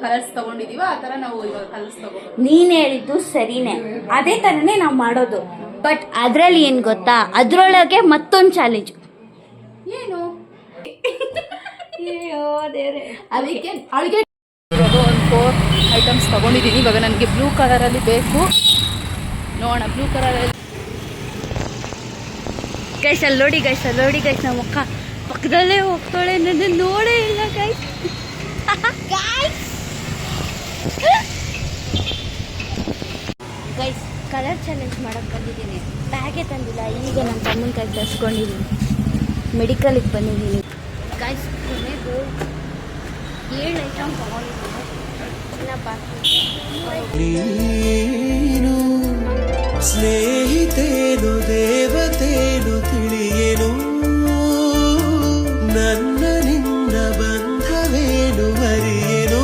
Colours ತಗೊಂಡಿದೀವ ಆ ತರ ನಾವು ಇವಾಗ ಕಲರ್ಸ್ ತಗೋಬಹುದು. ನೀನ್ ಹೇಳಿದ್ದು ಸರಿನೇ, ಅದೇ ತರನೇ ನಾವು ಮಾಡೋದು. ಬಟ್ ಅದ್ರಲ್ಲಿ ಏನ್ ಗೊತ್ತಾ, ಅದ್ರೊಳಗೆ ಮತ್ತೊಂದು ಚಾಲೆಂಜ್. ಏನು? ಅದಕ್ಕೆ ಅಡುಗೆ ಒಂದು 4 ಐಟಮ್ಸ್ ತಗೊಂಡಿದ್ದೀನಿ. ಇವಾಗ ನನಗೆ ಬ್ಲೂ ಕಲರಲ್ಲಿ ಬೇಕು. ನೋಡೋಣ ಬ್ಲೂ ಕಲರಲ್ಲಿ. ಗೈಸ್ ಅಲ್ಲಿ ನೋಡಿ ಗೈಸ್, ಅಲ್ಲಿ ನೋಡಿ ಗೈಸ್, ನಮ್ಮ ಅಕ್ಕ ಪಕ್ಕದಲ್ಲೇ ಹೋಗ್ತಾಳೆ, ನನ್ನ ನೋಡೇ ಇಲ್ಲ ಗೈಸ್. ಗೈಸ್ ಕಲರ್ ಚಾಲೆಂಜ್ ಮಾಡಕ್ಕೆ ಬಂದಿದ್ದೀನಿ. ಬ್ಯಾಗೆ ತಂದಿಲ್ಲ, ಈಗ ನನ್ನ ತಮ್ಮನ ಕೈ ತರಿಸ್ಕೊಂಡಿದ್ದೀನಿ. ಮೆಡಿಕಲಿಗೆ ಬಂದಿದ್ದೀನಿ ಗೈಸ್. ಕೊನೆಗೂ 7 ಐಟಮ್ ತಗೊಂಡಿದ್ದೀನಿ. ಇನ್ನ ಬಾಕಿ ನೀನು ಸ್ನೇಹಿತೇನು ದೇವತೇನು ತಿಳಿಯೇನು, ನನ್ನ ನಿನ್ನ ಬಂಧವೇನು ಅರಿಯೇನು.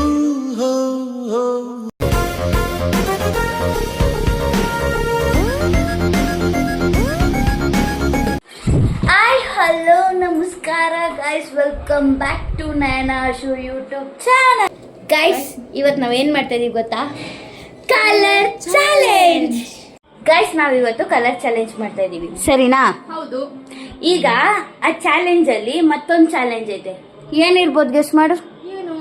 ಹಲೋ ನಮಸ್ಕಾರ guys, welcome back to Nayana show YouTube channel. Guys ಇವತ್ತು ನಾವೇನು ಮಾಡ್ತಾ ಇದೀವಿ ಗೊತ್ತಾ? Colour challenge. ಗೈಸ್ ನಾವಿವತ್ತು ಕಲರ್ ಚಾಲೆಂಜ್ ಮಾಡ್ತಾ ಇದೀವಿ, ಸರಿನಾ? ಹೌದು. ಈಗ ಆ ಚಾಲೆಂಜ್ ಅಲ್ಲಿ ಮತ್ತೊಂದು ಚಾಲೆಂಜ್ ಐತೆ. ಏನಿರ್ಬೋದು ಗೆಸ್ ಮಾಡು? ಏನು?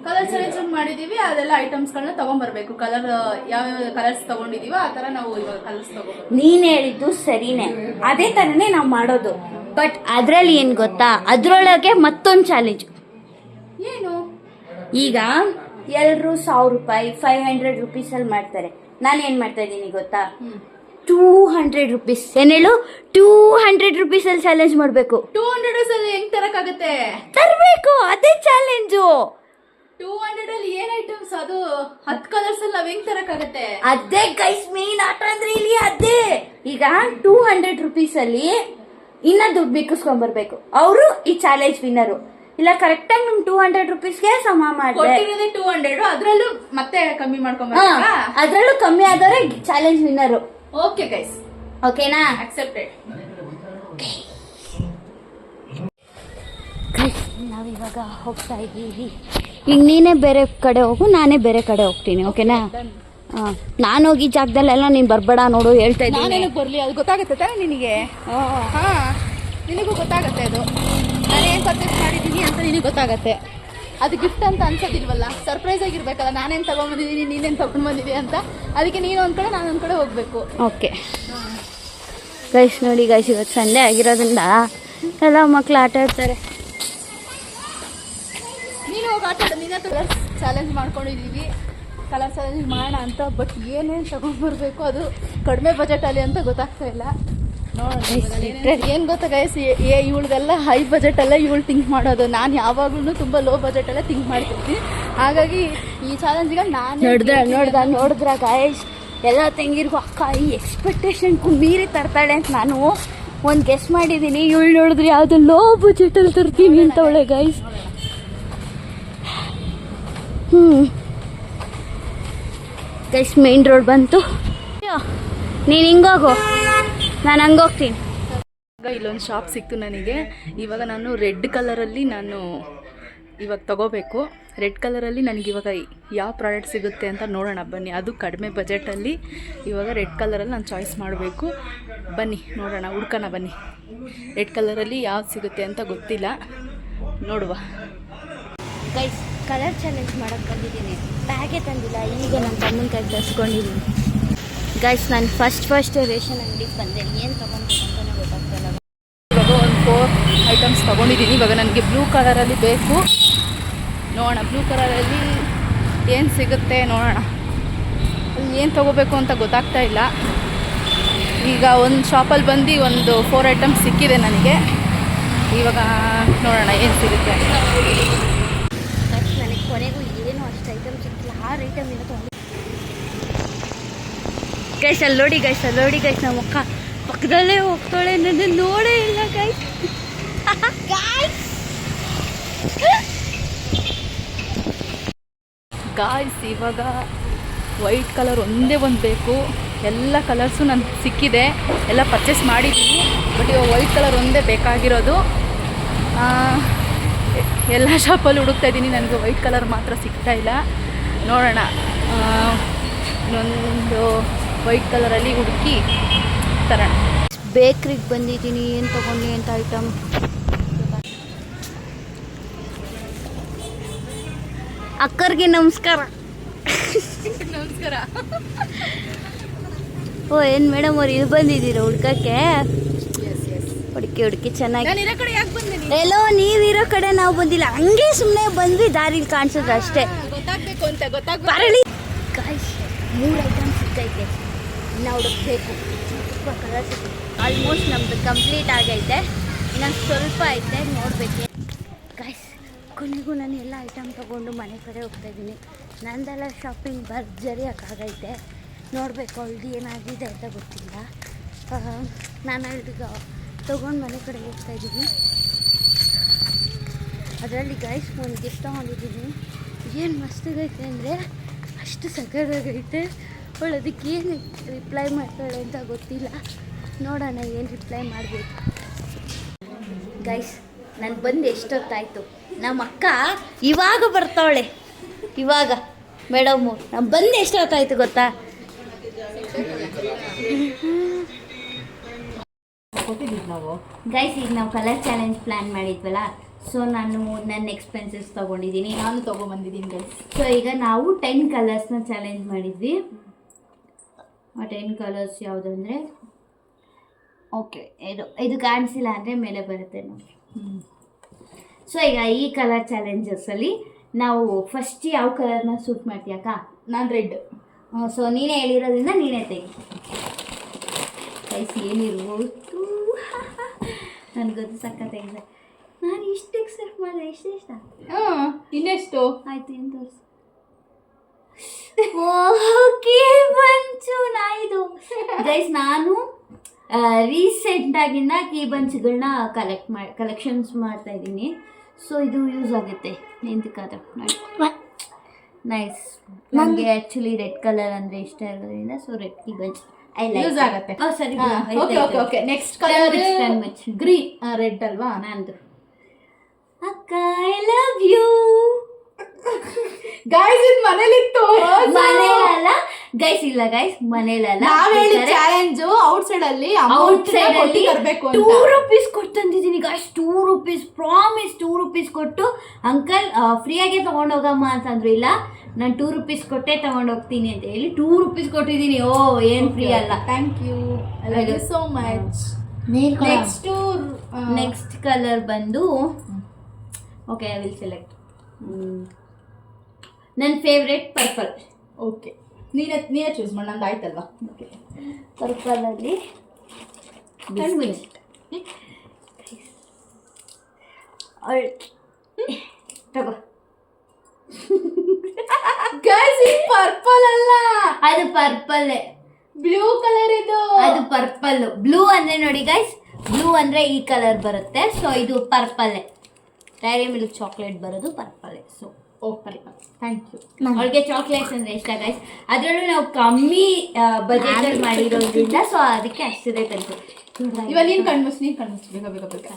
ಕಲರ್ ಚಾಲೆಂಜ್ ಮಾಡಿದೀವಿ, ಅದೆಲ್ಲ ಐಟಮ್ಸ್ ಗಳನ್ನ ತಗೊಂಡ್ಬರ್ಬೇಕು. ಕಲರ್ ಯಾವ ಕಲರ್ಸ್ ತಗೊಂಡಿದೀವ ಆ ತರ ನಾವು ಇವಾಗ ಕಲರ್ಸ್ ತಗೋಬಹುದು. ನೀನ್ ಹೇಳಿದ್ದು ಸರಿನೇ, ಅದೇ ತರನೇ ನಾವು ಮಾಡೋದು. ಬಟ್ ಅದ್ರಲ್ಲಿ ಏನ್ ಗೊತ್ತಾ, ಅದ್ರೊಳಗೆ ಮತ್ತೊಂದು ಚಾಲೆಂಜ್. ಏನು? ಈಗ ಎಲ್ಲರೂ 1,000 ರೂಪಾಯಿ 500 ರುಪೀಸ್ ಅಲ್ಲಿ ಮಾಡ್ತಾರೆ. ನಾನು ಏನ್ ಮಾಡ್ತಾ ಇದ್ದೀನಿ ಗೊತ್ತಾ? 200 ರುಪೀಸ್. ಏನ್ ಹೇಳು? 200 ರುಪೀಸ್ ಅಲ್ಲಿ ಚಾಲೆಂಜ್ ಮಾಡ್ಬೇಕು. 200 ಅಲ್ಲಿ ಹೆಂಗ್ ತರಕಾಗತ್ತೆ? ತರಬೇಕು, ಅದೇ ಚಾಲೆಂಜು. 200 ಅಲ್ಲಿ ಏನ್ ಐಟಮ್ಸ್? ಅದು 10 ಕಲರ್ಸ್ ಅಲ್ಲಿ ನಾವ್ ಹೆಂಗ್ ತರಕಾಗತ್ತೆ? ಅದೇ ಗೈಸ್ ಮೇನ್ ಆಟ ಅಂದ್ರೆ ಇಲ್ಲಿ ಅದೇ. ಈಗ 200 ರುಪೀಸ್ ಅಲ್ಲಿ ಇನ್ನ ದುಡ್ಡು ಬಿಕ್ಕಿಸ್ಕೊಂಡ್ ಬರ್ಬೇಕು. ಅವರು ಈ ಚಾಲೆಂಜ್ ವಿನ್ನರು. ಇಲ್ಲ ಕರೆಕ್ಟ್ ಆಗಿ ನಿಮ್ 200 ರುಪೀಸ್ಗೆ ಸಮ ಮಾಡಿದ್ರೆ 200, ಅದ್ರಲ್ಲೂ ಮತ್ತೆ ಕಮ್ಮಿ ಮಾಡ್ಕೊಂಡ್ಬರ್ಬೇಕಾ? ಅದ್ರಲ್ಲೂ ಕಮ್ಮಿ ಆದವ್ರೆ ಚಾಲೆಂಜ್ ವಿನ್ನರು. ಓಕೆ ಗೈಸ್, ಓಕೆನಾ? ಅಕ್ಸೆಪ್ಟೆಡ್. ನಾವಿವಾಗ ಹೋಗ್ತಾ ಇದ್ದೀವಿ. ಈಗ ನೀನೇ ಬೇರೆ ಕಡೆ ಹೋಗು, ನಾನೇ ಬೇರೆ ಕಡೆ ಹೋಗ್ತೀನಿ. ಓಕೆನಾ? ನಾನು ಹೋಗಿ ಜಾಗದಲ್ಲೆಲ್ಲ ನೀನ್ ಬರ್ಬೇಡ ನೋಡು, ಹೇಳ್ತಾ ಇದ್ದೀನಿ. ನಾನೇನಕ್ಕೆ ಬರ್ಲಿ? ಅದು ಗೊತ್ತಾಗುತ್ತೆ ತಾನೆ ನಿನಗೆ? ಹಾ, ನಿನಗೂ ಗೊತ್ತಾಗತ್ತೆ. ಅದು ನಾನೇನ್ ಪರ್ಚೇಸ್ ಮಾಡಿದೀನಿ ಅಂತ ನಿನಗೆ ಗೊತ್ತಾಗತ್ತೆ. ಅದು ಗಿಫ್ಟ್ ಅಂತ ಅನ್ಸೋದಿಲ್ವಲ್ಲ, ಸರ್ಪ್ರೈಸ್ ಆಗಿರ್ಬೇಕಲ್ಲ. ನಾನೇನ್ ತಗೊಂಡ್ಬಂದಿದ್ದೀನಿ, ನೀನೇನ್ ತಗೊಂಡ್ ಬಂದಿದೆ ಅಂತ. ಅದಕ್ಕೆ ನೀನು ಒಂದ್ ಕಡೆ, ನಾನು ಒಂದ್ ಕಡೆ ಹೋಗ್ಬೇಕು. ಓಕೆ ಗೈಸ್ ನೋಡಿ ಗೈಸ್, ಇವತ್ತು ಸಂಡೇ ಆಗಿರೋದ್ರಿಂದ ಎಲ್ಲ ಮಕ್ಳು ಆಟ ಆಡ್ತಾರೆ. ನೀನು ಹೋಗಿ ಆಟ ಆಡ. ನಿನ್ನ ಕಲರ್ ಚಾಲೆಂಜ್ ಮಾಡ್ಕೊಂಡಿದೀವಿ, ಕಲರ್ ಚಾಲೆಂಜ್ ಮಾಡೋಣ ಅಂತ. ಬಟ್ ಏನೇನು ತಗೊಂಡ್ಬರ್ಬೇಕು ಅದು ಕಡಿಮೆ ಬಜೆಟಲ್ಲಿ ಅಂತ ಗೊತ್ತಾಗ್ತಾ ಇಲ್ಲ. ನೋಡೋಣ ಏನು ಗೊತ್ತಾ ಗೈಸ್, ಇವಳಿಗೆಲ್ಲ ಹೈ ಬಜೆಟ್ ಅಲ್ಲ ಇವಳು ಥಿಂಕ್ ಮಾಡೋದು. ನಾನು ಯಾವಾಗ್ಲೂ ತುಂಬ ಲೋ ಬಜೆಟಲ್ಲೇ ಥಿಂಕ್ ಮಾಡ್ತಿರ್ತೀನಿ. ಹಾಗಾಗಿ ಈ ಚಾಲೆಂಜ್ಗೆ ನಾನು ನೋಡಿದ್ರ ಗೈಸ್, ಎಲ್ಲ ತಂಗಿರ್ಗೂ ಅಕ್ಕ ಈ ಎಕ್ಸ್ಪೆಕ್ಟೇಷನ್ಗೂ ಮೀರಿ ತರ್ತಾಳೆ ಅಂತ ನಾನು ಒಂದು ಗೆಸ್ ಮಾಡಿದ್ದೀನಿ. ಇವಳು ನೋಡಿದ್ರೆ ಯಾವುದು ಲೋ ಬಜೆಟಲ್ಲಿ ತರ್ತೀನಿ ಅಂತ ಒಳ್ಳೆ ಗೈಸ್. ಗೈಸ್ ಮೇನ್ ರೋಡ್ ಬಂತು. ನೀನು ಹಿಂಗೋಗು, ನಾನು ಹಂಗೋಗ್ತೀನಿ. ಇಲ್ಲೊಂದು ಶಾಪ್ ಸಿಕ್ತು ನನಗೆ. ಇವಾಗ ನಾನು ರೆಡ್ ಕಲರಲ್ಲಿ ಇವಾಗ ತಗೋಬೇಕು. ರೆಡ್ ಕಲರಲ್ಲಿ ನನಗಿವಾಗ ಯಾವ ಪ್ರಾಡಕ್ಟ್ ಸಿಗುತ್ತೆ ಅಂತ ನೋಡೋಣ ಬನ್ನಿ. ಅದು ಕಡಿಮೆ ಬಜೆಟಲ್ಲಿ. ಇವಾಗ ರೆಡ್ ಕಲರಲ್ಲಿ ನಾನು ಚಾಯ್ಸ್ ಮಾಡಬೇಕು. ಬನ್ನಿ ನೋಡೋಣ, ಹುಡ್ಕೋಣ ಬನ್ನಿ. ರೆಡ್ ಕಲರಲ್ಲಿ ಯಾವ್ದು ಸಿಗುತ್ತೆ ಅಂತ ಗೊತ್ತಿಲ್ಲ, ನೋಡುವ. ಗೈಸ್ ಕಲರ್ ಚಾಲೆಂಜ್ ಮಾಡಕ್ಕೆ ಬಂದಿದ್ದೀನಿ. ಬ್ಯಾಗೆ ತಂದಿಲ್ಲ, ಈಗ ನನ್ನ ತಮ್ಮನ ಕೈ ತರಿಸ್ಕೊಂಡಿದ್ದೀನಿ. ಗೈಸ್ ನಾನು ಫಸ್ಟ್ ರೇಷನ್ ಅಂಗಡಿಗೆ ಬಂದೆ. ಏನು ತೊಗೊಂಡ್ಬೇಕು ಅಂತಲೇ ಗೊತ್ತಾಗ್ತಾಯಿಲ್ಲ. ಇವಾಗ ಒಂದು 4 ಐಟಮ್ಸ್ ತೊಗೊಂಡಿದ್ದೀನಿ. ಇವಾಗ ನನಗೆ ಬ್ಲೂ ಕಲರಲ್ಲಿ ಬೇಕು. ನೋಡೋಣ ಬ್ಲೂ ಕಲರಲ್ಲಿ ಏನು ಸಿಗುತ್ತೆ ನೋಡೋಣ. ಏನು ತೊಗೋಬೇಕು ಅಂತ ಗೊತ್ತಾಗ್ತಾ ಇಲ್ಲ. ಈಗ ಒಂದು ಶಾಪಲ್ಲಿ ಬಂದು ಒಂದು 4 ಐಟಮ್ಸ್ ಸಿಕ್ಕಿದೆ ನನಗೆ. ಇವಾಗ ನೋಡೋಣ ಏನು ಸಿಗುತ್ತೆ. ನನಗೆ ಕೊನೆಗೂ ಏನು ಅಷ್ಟು ಐಟಮ್ ಸಿಕ್ಕಿಲ್ಲ. 6 ಐಟಮ್ ಏನೋ ತೊಗೊಂಡು ಗೈಸ್ ಅಲ್ಲಿ ನೋಡಿ ಗೈಸ್, ಅಲ್ಲಿ ನೋಡಿ ಗೈಸ್, ನಮ್ಮ ಅಕ್ಕ ಪಕ್ಕದಲ್ಲೇ ಹೋಗ್ತಾಳೆ, ನನ್ನ ನೋಡೇ ಇಲ್ಲ ಗೈಸ್. ಗಾಯ್ಸ್ ಇವಾಗ ವೈಟ್ ಕಲರ್ ಒಂದೇ ಒಂದು ಬೇಕು. ಎಲ್ಲ ಕಲರ್ಸು ನನಗೆ ಸಿಕ್ಕಿದೆ, ಎಲ್ಲ ಪರ್ಚೇಸ್ ಮಾಡಿದ್ದೀನಿ. ಬಟ್ ಇವಾಗ ವೈಟ್ ಕಲರ್ ಒಂದೇ ಬೇಕಾಗಿರೋದು. ಎಲ್ಲ ಶಾಪಲ್ಲಿ ಹುಡುಕ್ತಾ ಇದ್ದೀನಿ, ನನಗೆ ವೈಟ್ ಕಲರ್ ಮಾತ್ರ ಸಿಗ್ತಾ ಇಲ್ಲ. ನೋಡೋಣ, ಇನ್ನೊಂದು ವೈಟ್ ಕಲರಲ್ಲಿ ಹುಡುಕಿ ತರೋಣ. ಬೇಕ್ರಿಗೆ ಬಂದಿದ್ದೀನಿ, ಏನು ತೊಗೊಂಡು ಅಂತ ಐಟಮ್. ಅಕ್ಕರಿಗೆ ನಮಸ್ಕಾರ. ನಮಸ್ಕಾರ. ಓ ಏನು ಮೇಡಮ್ ಅವ್ರು ಇಲ್ಲಿ ಬಂದಿದ್ದೀರಾ ಹುಡ್ಕಕ್ಕೆ? ಹುಡುಕಿ ಚೆನ್ನಾಗಿ. ಎಲ್ಲೋ ನೀವಿರೋ ಕಡೆ ನಾವು ಬಂದಿಲ್ಲ, ಹಂಗೆ ಸುಮ್ಮನೆ ಬಂದ್ವಿ, ದಾರಿಲಿ ಕಾಣಿಸಿದ್ರು ಅಷ್ಟೇ. ಗೊತ್ತಾಗಬೇಕು ಅಂತ ಬರಲಿ. ಗಾಯ್ಸ್ 3 ಐಟಮ್ ಸಿಗ್ತೈತೆ, ಇನ್ನು ಹುಡುಕ್ಬೇಕು. ಆಲ್ಮೋಸ್ಟ್ ನಮ್ಮದು ಕಂಪ್ಲೀಟ್ ಆಗೈತೆ, ಇನ್ನೊಂದು ಸ್ವಲ್ಪ ಐತೆ, ನೋಡಬೇಕು. ಗಾಯ್ಸ್ ಕೊನೆಗೂ ನಾನು ಎಲ್ಲ ಐಟಮ್ ತೊಗೊಂಡು ಮನೆ ಕಡೆ ಹೋಗ್ತಾಯಿದ್ದೀನಿ. ನಂದೆಲ್ಲ ಶಾಪಿಂಗ್ ಭರ್ಜರಿ ಆಗೈತೆ. ನೋಡಬೇಕು ಅವಳದು ಏನಾಗಿದೆ ಅಂತ ಗೊತ್ತಿಲ್ಲ. ನಾನು ಅವಳಿಗೆ ತೊಗೊಂಡು ಮನೆ ಕಡೆ ಹೋಗ್ತಾಯಿದ್ದೀನಿ. ಅದರಲ್ಲಿ ಗೈಸ್ ಒಂದು ಗಿಫ್ಟ್ ತೊಗೊಂಡಿದ್ದೀನಿ. ಏನು ಮಸ್ತಾಗೈತೆ ಅಂದರೆ ಅಷ್ಟು ಸಕ್ಕತ್ತಾಗೈತೆ. ಅವಳು ಅದಕ್ಕೆ ಏನು ರಿಪ್ಲೈ ಮಾಡ್ತಾಳೆ ಅಂತ ಗೊತ್ತಿಲ್ಲ. ನೋಡೋಣ ಏನು ರಿಪ್ಲೈ ಮಾಡಬೇಕು. ಗೈಸ್ ನಾನು ಬಂದು ಎಷ್ಟೊತ್ತಾಯಿತು, ನಮ್ಮ ಅಕ್ಕ ಇವಾಗ ಬರ್ತಾವಳೆ. ಇವಾಗ ಮೇಡಮು ನಾನು ಬಂದು ಎಷ್ಟೊತ್ತಾಯಿತು ಗೊತ್ತಾ? ಗೈಸ್ ಈಗ ನಾವು ಕಲರ್ ಚಾಲೆಂಜ್ ಪ್ಲ್ಯಾನ್ ಮಾಡಿದ್ವಲ್ಲ, ಸೊ ನಾನು ನನ್ನ ಎಕ್ಸ್ಪೆನ್ಸಸ್ ತೊಗೊಂಡಿದ್ದೀನಿ, ನಾನು ತೊಗೊಂಬಂದಿದ್ದೀನಿ ಗೈಸ್. ಸೊ ಈಗ ನಾವು 10 ಕಲರ್ಸ್ನ ಚಾಲೆಂಜ್ ಮಾಡಿದ್ವಿ. ಆ 10 ಕಲರ್ಸ್ ಯಾವುದಂದರೆ, ಓಕೆ ಇದು ಕಾಣಿಸಿಲ್ಲ ಅಂದರೆ ಮೇಲೆ ಬರುತ್ತೆ ನೋಡಿ. ಸೊ ಈಗ ಈ ಕಲರ್ ಚಾಲೆಂಜಸಲ್ಲಿ ನಾವು ಫಸ್ಟ್ ಯಾವ ಕಲರ್ನ ಸೂಟ್ ಮಾಡ್ತೀಯಕ್ಕ? ನಾನು ರೆಡ್. ಸೊ ನೀನೇ ಹೇಳಿರೋದ್ರಿಂದ ನೀನೇ ತೆಗಿ. ಗೈಸ್ ಏನಿರ್ಬೋದು, ನನಗದು ಸಕ್ಕತ್ತಾಗಿದೆ. ನಾನು ಇಷ್ಟು ಎಕ್ಸೆಪ್ಟ್ ಮಾಡಿದೆ, ಇಷ್ಟ ಇನ್ನೆಷ್ಟು ಆಯ್ತು ಏನು ತೋರಿಸು. Okay bunch ನಾಯಿದು. ಗೈಸ್ ನಾನು ರೀಸೆಂಟಾಗಿನ ಕೀ ಬಂಚ್ಗಳನ್ನ ಕಲೆಕ್ಷನ್ಸ್ ಮಾಡ್ತಾ ಇದ್ದೀನಿ. ಸೊ ಇದು ಯೂಸ್ ಆಗುತ್ತೆ ಎಂತಕ್ಕಾದ್ರೆ. ನೈಸ್. ನನಗೆ ಆ್ಯಕ್ಚುಲಿ ರೆಡ್ ಕಲರ್ ಅಂದರೆ ಇಷ್ಟ ಇರೋದ್ರಿಂದ so red key bunch use ಆಗುತ್ತೆ. ಸರಿ. Okay next colour green. Red ಅಲ್ವಾ ನಂದು. ಅಕ್ಕ ಐ ಲವ್ ಯು. ಗೈಸ್ ಇದು ಮನೇಲಿತ್ತು, ಮನೇಲಲ್ಲ ಗೈಸ್, ಇಲ್ಲ ಗೈಸ್ ಮನೇಲಲ್ಲ. ಚಾಲೆಂಜ್ ಔಟ್ಸೈಡ್ ಅಲ್ಲಿ ಬರಬೇಕು ಅಂತ 2 ರೂಪೀಸ್ ಕೊಟ್ಟು ತಂದಿದ್ದೀನಿ ಗೈಸ್. 2 rupees promise. 2 ರೂಪೀಸ್ ಕೊಟ್ಟು ಅಂಕಲ್ ಫ್ರೀಯಾಗೆ ತೊಗೊಂಡೋಗಮ್ಮ ಅಂತಂದ್ರು. ಇಲ್ಲ ನಾನು 2 ರೂಪೀಸ್ ಕೊಟ್ಟೆ ತೊಗೊಂಡೋಗ್ತೀನಿ ಅಂತ ಹೇಳಿ 2 ರೂಪೀಸ್ ಕೊಟ್ಟಿದ್ದೀನಿ. ಓ ಏನು ಫ್ರೀ ಅಲ್ಲ. Thank you, I love you so much. Next colour ಬಂದು ಓಕೆ ಐ ವಿಲ್ ಸೆಲೆಕ್ಟ್ ನನ್ನ ಫೇವ್ರೆಟ್ ಪರ್ಪಲ್. ಓಕೆ ನೀನೇ ಚೂಸ್ ಮಾಡಿ, ನಂದು ಆಯ್ತಲ್ವಾ? ಓಕೆ ಪರ್ಪಲಲ್ಲಿ ತಗೋ. ಗೈಸ್ ಇದು ಪರ್ಪಲ್ ಅಲ್ಲ, ಅದು ಪರ್ಪಲ್ಲೇ. ಬ್ಲೂ ಕಲರ್ ಇದು. ಅದು ಪರ್ಪಲ್. ಬ್ಲೂ ಅಂದರೆ ನೋಡಿ ಗೈಸ್, ಬ್ಲೂ ಅಂದರೆ ಈ ಕಲರ್ ಬರುತ್ತೆ. ಸೊ ಇದು ಪರ್ಪಲ್ಲೇ. ಡೈರಿ ಮಿಲ್ಕ್ ಚಾಕ್ಲೇಟ್ ಬರೋದು ಪರ್ಪಲ್ಲೇ. So okay thank you. ಅವಳಿಗೆ ಚಾಕ್ಲೇಟ್ಸ್ ಅಂದರೆ ಇಷ್ಟ ಗೈಸ್. ಅದರಲ್ಲೂ ನಾವು ಕಮ್ಮಿ ಬಜೆಟಲ್ಲಿ ಮಾಡಿರೋದ್ರಿಂದ ಸೊ ಅದಕ್ಕೆ ಅಷ್ಟಿದೆ ತಂತು. ಇವಾಗ ನೀನು ಕಣ್ಮುಚ್ಚು ಬೇಗ.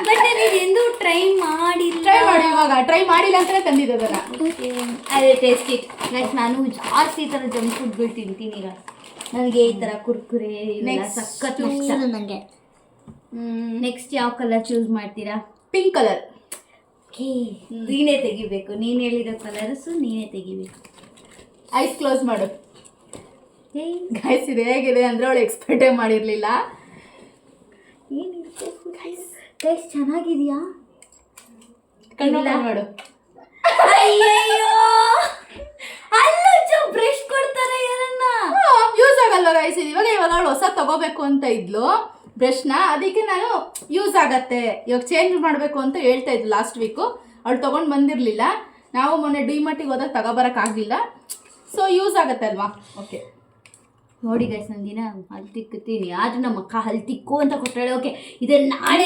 ಬಟ್ ನಾನು ಎಂದು ಟ್ರೈ ಮಾಡಿ ಇವಾಗ ಟ್ರೈ ಮಾಡಿಲ್ಲ ಅಂತಲೇ ತಂದಿದ್ದದಲ್ಲ. ಅದೇ ಟೇಸ್ಟ್ ಇಟ್ ಗೈಸ್. ನಾನು ಜಾಸ್ತಿ ಈ ಥರ ಜಂಕ್ ಫುಡ್ಗಳು ತಿಂತೀನಿ ಗೈಸ್. ನನಗೆ ಈ ಥರ ಕುರ್ಕುರೆ ಸಖತ್ ಇಷ್ಟ ನನಗೆ. ನೆಕ್ಸ್ಟ್ ಯಾವ ಕಲರ್ ಚೂಸ್ ಮಾಡ್ತೀರಾ? Pink colour. ನೀನೇ ತೆಗಿಬೇಕು, ನೀನು ಹೇಳಿರೋ ಕಲರ್ಸು ನೀನೇ ತೆಗಿಬೇಕು. ಐಸ್ ಕ್ಲೋಸ್ ಮಾಡು. ಗೈಸ್ ಇದು ಹೇಗಿದೆ ಅಂದರೆ ಅವಳು ಎಕ್ಸ್ಪೆಕ್ಟೇ ಮಾಡಿರಲಿಲ್ಲ. ಏನಿರುತ್ತೆ ಗೈಸ್, ಚೆನ್ನಾಗಿದೆಯಾ? ಕಣ್ಣು ಮಾಡು. ಅಯ್ಯಯ್ಯೋ, ಅಲ್ಲೂ ಬ್ರಷ್ ಕೊಡ್ತಾರೆ ಯಾರನ್ನ. ಯೂಸ್ ಆಗಲ್ವ ಗೈಸ್? ಇವಾಗ ಅವಳು ಹೊಸ ತಗೋಬೇಕು ಅಂತ ಇದ್ಲು ಬ್ರಷ್ನ, ಅದಕ್ಕೆ ನಾನು ಯೂಸ್ ಆಗತ್ತೆ ಇವಾಗ ಚೇಂಜ್ ಮಾಡಬೇಕು ಅಂತ ಹೇಳ್ತಾ ಇದ್ಲು ಲಾಸ್ಟ್ ವೀಕು. ಅವಳು ತೊಗೊಂಡು ಬಂದಿರಲಿಲ್ಲ. ನಾವು ಮೊನ್ನೆ ಡಿಮಾರ್ಟಿಗೆ ಹೋದಾಗ ತಗೋಬರೋಕ್ಕಾಗಲಿಲ್ಲ. ಸೊ ಯೂಸ್ ಆಗತ್ತೆ ಅಲ್ವಾ? ಓಕೆ ನೋಡಿ ಗೈಸ್, ನಾನು ದಿನ ಹಲ್ ತಿಕ್ಕುತ್ತೀನಿ, ಆದ್ರೆ ನಮ್ಮ ಅಕ್ಕ ಹಲ್ ತಿಕ್ಕು ಅಂತ ಕೊಟ್ಟಾಳೆ. ಓಕೆ ಇದನ್ನ ನಾಳೆ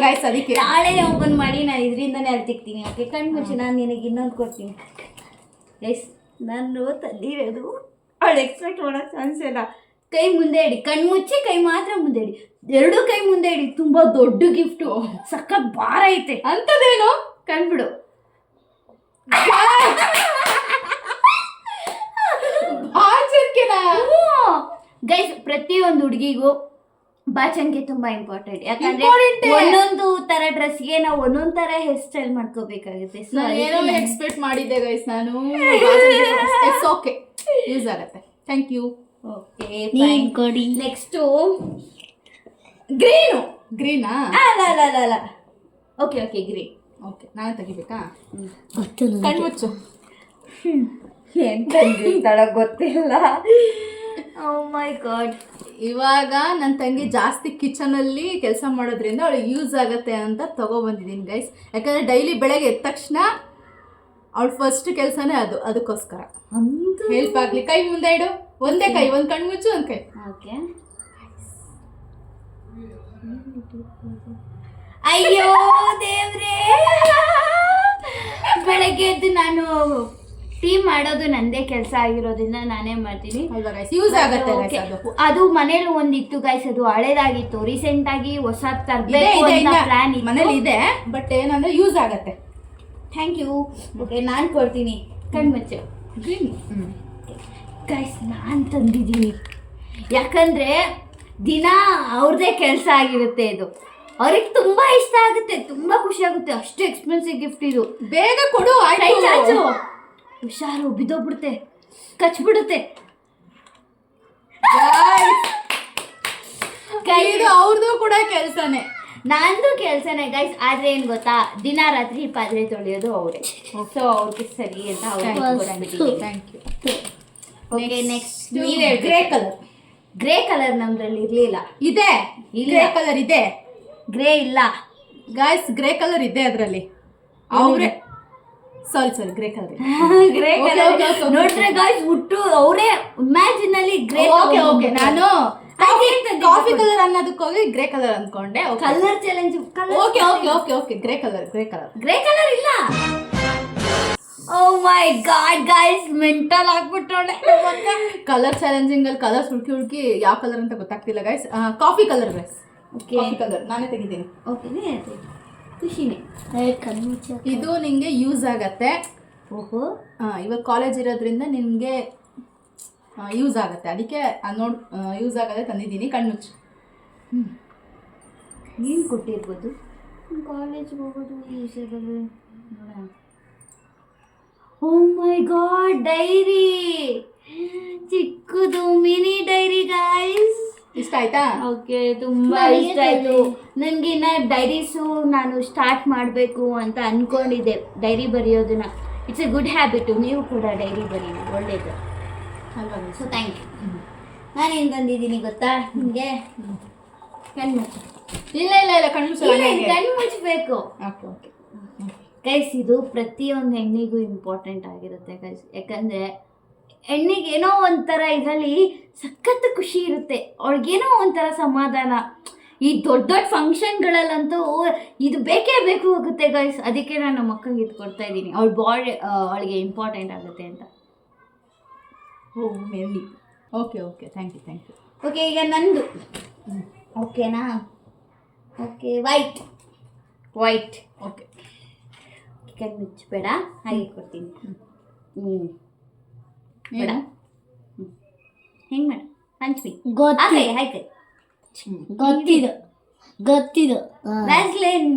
ಗೈಸ್, ಅದಕ್ಕೆ ನಾಳೆನೇ ಓಪನ್ ಮಾಡಿ ನಾನು ಇದರಿಂದನೇ ಹಲ್ ತಿಕ್ತೀನಿ. ಓಕೆ ಕಣ್ಣು ಮುಚ್ಚಿ, ನಾನು ನಿನಗೆ ಇನ್ನೊಂದು ಕೊಡ್ತೀನಿ ಗೈಸ್. ನಾನು ತಂದಿರೋದು ಅವಳು ಎಕ್ಸ್ಪೆಕ್ಟ್ ಮಾಡೋಕ್ಕೆ ಚಾನ್ಸ್ ಇಲ್ಲ. ಕೈ ಮುಂದೆ ಇಡಿ, ಕಣ್ಮುಚ್ಚಿ ಕೈ ಮಾತ್ರ ಮುಂದೆ ಇಡಿ, 2 ಕೈ ಮುಂದೆ ಇಡಿ. ತುಂಬಾ ದೊಡ್ಡ ಗಿಫ್ಟು, ಸಖತ್ ಭಾರ ಐತೆ. ಅಂತದೇನು ಕಣ್ಬಿಡು. ಗೈಸ್, ಪ್ರತಿಯೊಂದು ಹುಡುಗಿಗೂ ಬಾಚಣಿಗೆ ತುಂಬಾ ಇಂಪಾರ್ಟೆಂಟ್. ಯಾಕಂದ್ರೆ ಒಂದೊಂದು ತರ ಡ್ರೆಸ್ಗೆ ನಾವು ಒಂದೊಂದ್ ತರ ಹೇರ್ ಸ್ಟೈಲ್ ಮಾಡ್ಕೋಬೇಕಾಗುತ್ತೆ. ಏನೋ ಎಕ್ಸ್ಪೆಕ್ಟ್ ಮಾಡಿದ್ದೆ ಗೈಸ್ ನಾನು. ಓಕೆ, ಯೂಸ್ ಆಗುತ್ತೆ. Thank you. ಓಕೆ, ನೆಕ್ಸ್ಟ್ ಗ್ರೀನಾ? ಅಲ್ಲ. Okay green. ಓಕೆ, ನಾನು ತೆಗಿಬೇಕಾ? ಕಣ್ಮುಚ್ಚು. ಏನ್ ತಂದಿರ್ತಾಳ ಗೊತ್ತಿಲ್ಲ. ಓ ಮೈ ಗಾಡ್. ಇವಾಗ ನನ್ನ ತಂಗಿ ಜಾಸ್ತಿ ಕಿಚನಲ್ಲಿ ಕೆಲಸ ಮಾಡೋದ್ರಿಂದ ಅವಳಿಗೆ ಯೂಸ್ ಆಗುತ್ತೆ ಅಂತ ತಗೊಬಂದಿದ್ದೀನಿ ಗೈಸ್. ಯಾಕಂದರೆ ಡೈಲಿ ಬೆಳಗ್ಗೆ ಎದ್ದ ತಕ್ಷಣ ಅವಳ ಫಸ್ಟ್ ಕೆಲಸನೇ ಅದಕ್ಕೋಸ್ಕರ ಹೆಲ್ಪ್ ಆಗಲಿ. ಕೈ ಮುಂದೆ ಇಡು, ಒಂದೇ ಕೈ, ಒಂದು ಕಣ್ಣು ಮುಚ್ಚು, ಒಂದು ಕೈ. ಓಕೆ. ಅಯ್ಯೋ ದೇವ್ರೇ, ಬೆಳಗ್ಗೆ ಎದ್ದು ನಾನು ಟೀ ಮಾಡೋದು ನಂದೇ ಕೆಲಸ ಆಗಿರೋದ್ರಿಂದ ನಾನೇ ಮಾಡ್ತೀನಿ. ಯೂಸ್ ಆಗುತ್ತೆ. ಅದು ಮನೇಲಿ ಒಂದಿತ್ತು ಗೈಸ್, ಅದು ಹಳೇದಾಗಿತ್ತು. ರೀಸೆಂಟ್ ಆಗಿ ಹೊಸ ತರಬೇಕು ಅಂತ ಪ್ಲಾನ್ ಮನೇಲಿ ಇದೆ, ಬಟ್ ಏನಂದ್ರೆ ಯೂಸ್ ಆಗುತ್ತೆ. Thank you. ಓಕೆ, ನಾನು ಕೊಡ್ತೀನಿ. ಕಣ್ಮುಚ್ಚು. ಗೈಸ್, ನಾನು ತಂದಿದ್ದೀನಿ. ಯಾಕಂದ್ರೆ ದಿನ ಅವ್ರದ್ದೇ ಕೆಲಸ ಆಗಿರುತ್ತೆ. ಇದು ಅವ್ರಿಗೆ ತುಂಬಾ ಇಷ್ಟ ಆಗುತ್ತೆ, ತುಂಬಾ ಖುಷಿ ಆಗುತ್ತೆ. ಅಷ್ಟು ಎಕ್ಸ್ಪೆನ್ಸಿವ್ ಗಿಫ್ಟ್ ಇದು. ಬೇಗ ಕೊಡು. ಚಾಚು, ಹುಷಾರು, ಬಿದ್ದೋಗ್ಬಿಡುತ್ತೆ, ಕಚ್ಬಿಡುತ್ತೆ. ಇದು ಅವ್ರದ್ದು ಕೂಡ ಕೆಲಸನೇ, ನಂದು ಕೆಲಸನೇ ಗೈಸ್. ಆದ್ರೆ ಏನ್ ಗೊತ್ತಾ, ದಿನ ರಾತ್ರಿ ಪಾತ್ರೆ ತೊಳೆಯೋದು ಅವರೇ. ಸೊ ಅವ್ರಿಗೆ ಸರಿ ಅಂತ ಅವ್ರಿಗೆ. Thank you. Okay, next grey colour. Grey colour ನಮ್ದ್ರಲ್ಲಿ ಇರ್ಲಿಲ್ಲ. ಇದೆ, ಗ್ರೇ ಕಲರ್ ಇದೆ. ಗ್ರೇ ಇಲ್ಲ ಗಾಯ್ಸ್, ಗ್ರೇ ಕಲರ್ ಇದೆ ಅದರಲ್ಲಿ. ಅವರೇ sorry grey colour. Grey colour ನೋಡ್ರೆ ಗಾಯ್ಸ್, ಹುಟ್ಟು ಅವರೇ ಇಮ್ಯಾಜಿನ್ ಅಲ್ಲಿ ಗ್ರೇ. ಓಕೆ, ನಾನು ಕಾಫಿ ಕಲರ್ ಅನ್ನೋದಕ್ಕೋಗಿ ಗ್ರೇ ಕಲರ್ ಅಂದ್ಕೊಂಡೆ. Colour challenge. Okay, grey colour ಇಲ್ಲ. Oh my god guys, mental ಆಗ್ಬಿಟ್ಟೋಳೆ. ಕಲರ್ ಚಾಲೆಂಜಿಂಗ್ ಅಲ್ಲಿ ಕಲರ್ಸ್ ಹುಡುಕಿ ಯಾವ ಕಲರ್ ಅಂತ ಗೊತ್ತಾಗ್ತಿಲ್ಲ guys. Coffee colour guys. Coffee colour ನಾನೇ ತೆಗಿದ್ದೀನಿ. ಓಕೆ, ಖುಷಿನೇ. ಇದು ನಿಂಗೆ ಯೂಸ್ ಆಗತ್ತೆ. ಓಹೋ, ಇವಾಗ ಕಾಲೇಜ್ ಇರೋದ್ರಿಂದ ನಿನಗೆ ಯೂಸ್ ಆಗುತ್ತೆ, ಅದಕ್ಕೆ ನೋಡಿ ಯೂಸ್ ಆಗತ್ತೆ ತಂದಿದ್ದೀನಿ. ಕಣ್ಮುಚ್ಚು. ಏನು ಕೊಟ್ಟಿರ್ಬೋದು? ಕಾಲೇಜ್ಗೆ ಹೋಗೋದು ಯೂಸ್ ಆಗೋದು. ಓ ಮೈ ಗಾಡ್, ಡೈರಿ. ಚಿಕ್ಕದು ಮಿನಿ ಡೈರಿ ಗೈಸ್. ಇಷ್ಟ ಆಯ್ತಾ? ಓಕೆ, ತುಂಬಾ ಇಷ್ಟ ಆಯ್ತು ನನಗೆ. ಇನ್ನ ಡೈರೀಸು ನಾನು ಸ್ಟಾರ್ಟ್ ಮಾಡಬೇಕು ಅಂತ ಅನ್ಕೊಂಡಿದ್ದೆ, ಡೈರಿ ಬರೆಯೋದನ್ನ. It's a good habit. ನೀವು ಕೂಡ ಡೈರಿ ಬರೀರಿ, ಒಳ್ಳೇದು. So thank you. ನಾನೇನು ತಂದಿದ್ದೀನಿ ಗೊತ್ತಾ ನಿಮಗೆ? ಕಣ್ಮುಚ್ಚು. ಇಲ್ಲ ಕಣ್ಣು ಮುಚ್ಚಬೇಕು. ಓಕೆ ಗೈಸ್, ಇದು ಪ್ರತಿಯೊಂದು ಹೆಣ್ಣಿಗೂ ಇಂಪಾರ್ಟೆಂಟ್ ಆಗಿರುತ್ತೆ ಗೈಸ್. ಯಾಕಂದರೆ ಹೆಣ್ಣಿಗೆ ಏನೋ ಒಂಥರ ಇದರಲ್ಲಿ ಸಖತ್ ಖುಷಿ ಇರುತ್ತೆ, ಅವಳಿಗೇನೋ ಒಂಥರ ಸಮಾಧಾನ. ಈ ದೊಡ್ಡ ಫಂಕ್ಷನ್ಗಳಲ್ಲಂತೂ ಇದು ಬೇಕೇ ಬೇಕು ಹೋಗುತ್ತೆ ಗೈಸ್. ಅದಕ್ಕೆ ನಾನು ನಮ್ಮ ಅಕ್ಕಂಗೆ ಇದು ಕೊಡ್ತಾ ಇದ್ದೀನಿ. ಅವಳ ಬಾಡಿ ಅವಳಿಗೆ ಇಂಪಾರ್ಟೆಂಟ್ ಆಗುತ್ತೆ ಅಂತ. ಮೇಲಿ. Okay, thank you. ಓಕೆ, ಈಗ ನಂದು. ಓಕೆನಾ? Okay, white. ಓಕೆ, ಕಣ್ಣು ಮುಚ್ಚಬೇಡ, ಹಾಗೆ ಕೊಡ್ತೀನಿ. ಬೇಡ, ಹೆಂಗೆ ಮಾಡಿ ಹಂಚ್ಬಿ. ಆಯ್ತು, ಗೊತ್ತಿದು ವ್ಯಾಸ್ಲಿನ್.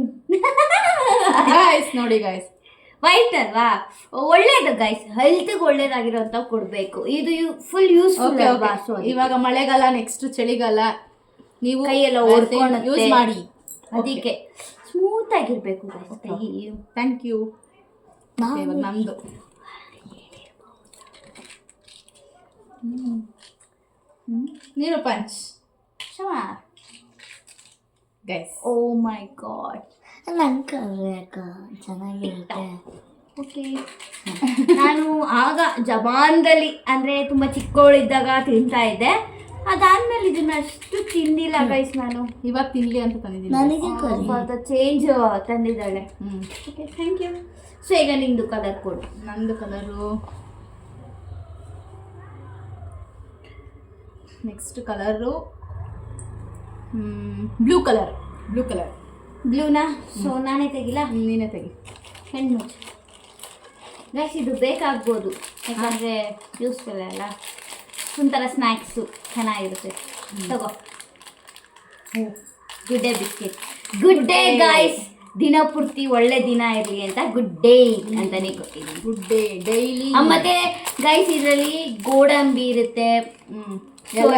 ಗಾಯ್ಸ್ ನೋಡಿ ಗಾಯ್ಸ್, ವೈಟ್ ಅಲ್ವಾ, ಒಳ್ಳೇದು ಗೈಸ್. ಹೆಲ್ತ್ಗೆ ಒಳ್ಳೇದಾಗಿರೋಂಥ ಕೊಡಬೇಕು. ಇದು ಫುಲ್ ಯೂಸ್ಫುಲ್ ಅಲ್ವಾ? ಸೊ ಇವಾಗ ಮಳೆಗಾಲ, ನೆಕ್ಸ್ಟ್ ಚಳಿಗಾಲ, ನೀವು ಕೈಯೆಲ್ಲ ಓಡ್ಕೊಂಡು ಯೂಸ್ ಮಾಡಿ. ಅದಕ್ಕೆ ಸ್ಮೂತ್ ಆಗಿರ್ಬೇಕು ಗೈಸ್ ಕೈ. Thank you. ಇವಾಗ ನಮ್ದು ನೀರು punch guys. Oh my god, ಚೆನ್ನಾಗಿರುತ್ತೆ. ಓಕೆ, ನಾನು ಆಗ ಜಪಾನ್ದಲ್ಲಿ ಅಂದರೆ ತುಂಬ ಚಿಕ್ಕವಳಿದ್ದಾಗ ತಿಂತಾ ಇದ್ದೆ. ಅದಾದ್ಮೇಲೆ ಇದನ್ನ ಅಷ್ಟು ತಿಂದಿಲ್ಲ ಗೈಸ್. ನಾನು ಇವಾಗ ತಿನ್ಲಿ ಅಂತ ತಂದಿದ್ದೀನಿ. ಚೇಂಜ್ ತಂದಿದ್ದಾಳೆ. Okay, thank you. ಸೊ ಈಗ ನಿಂದು ಕಲರ್ ಕೊಡು. ನಂದು colour next colour blue colour ಬ್ಲೂನಾ? ಸೊ ನಾನೇ ತೆಗಿಲ್ಲ, ನೀನೇ ತೆಗಿ. ಹೆಣ್ಣು ಗೈಸ್ ಇದು ಬೇಕಾಗ್ಬೋದು ಯಾಕಂದರೆ ಯೂಸ್ಫುಲ್ ಅಲ್ಲ, ಒಂಥರ ಸ್ನ್ಯಾಕ್ಸು ಚೆನ್ನಾಗಿರುತ್ತೆ. ತಗೋ good day biscuit. Good day guys, ದಿನ ಪೂರ್ತಿ ಒಳ್ಳೆ ದಿನ ಇರಲಿ ಅಂತ ಗುಡ್ ಡೇ ಅಂತಾನೆ ಕೊಟ್ಟಿದ್ದೀನಿ. Good day daily. ಮತ್ತೆ ಗೈಸ್ ಇದರಲ್ಲಿ ಗೋಡಂಬಿ ಇರುತ್ತೆ, ಇದು